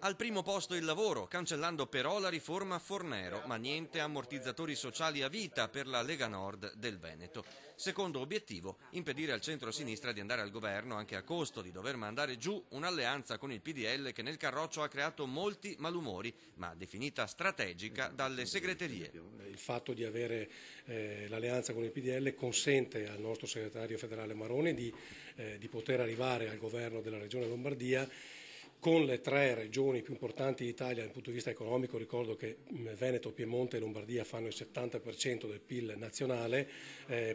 Al primo posto il lavoro, cancellando però la riforma Fornero, ma niente ammortizzatori sociali a vita per la Lega Nord del Veneto. Secondo obiettivo, impedire al centro-sinistra di andare al governo anche a costo di dover mandare giù un'alleanza con il PDL che nel Carroccio ha creato molti malumori, ma definita strategica dalle segreterie. Il fatto di avere l'alleanza con il PDL consente al nostro segretario federale Maroni di poter arrivare al governo della Regione Lombardia con le 3 regioni più importanti d'Italia dal punto di vista economico. Ricordo che Veneto, Piemonte e Lombardia fanno il 70% del PIL nazionale.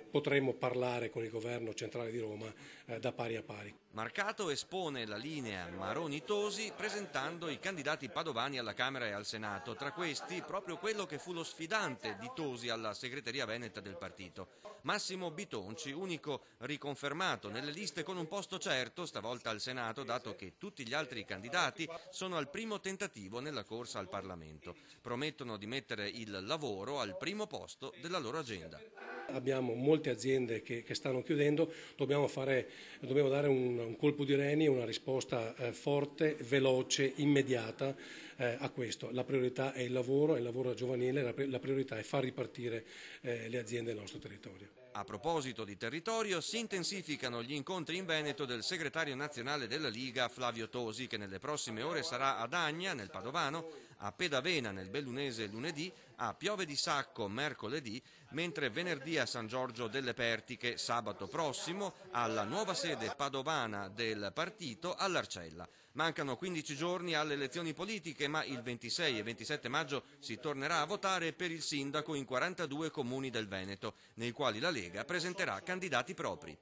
Potremmo parlare con il governo centrale di Roma da pari a pari. Marcato espone la linea Maroni-Tosi presentando i candidati padovani alla Camera e al Senato, tra questi proprio quello che fu lo sfidante di Tosi alla segreteria veneta del partito. Massimo Bitonci, unico riconfermato nelle liste con un posto certo, stavolta al Senato, dato che tutti gli altri candidati sono al primo tentativo nella corsa al Parlamento. Promettono di mettere il lavoro al primo posto della loro agenda. Abbiamo molte aziende che stanno chiudendo, dobbiamo dare un colpo di reni e una risposta forte, veloce, immediata a questo. La priorità è il lavoro giovanile, la priorità è far ripartire le aziende del nostro territorio. A proposito di territorio, si intensificano gli incontri in Veneto del segretario nazionale della Liga Flavio Tosi, che nelle prossime ore sarà ad Agna, nel Padovano, a Pedavena, nel Bellunese, lunedì, a Piove di Sacco, mercoledì, mentre venerdì a San Giorgio delle Pertiche, sabato prossimo, alla nuova sede padovana del partito all'Arcella. Mancano 15 giorni alle elezioni politiche, ma il 26 e 27 maggio si tornerà a votare per il sindaco in 42 comuni del Veneto, nei quali la Lega presenterà candidati propri.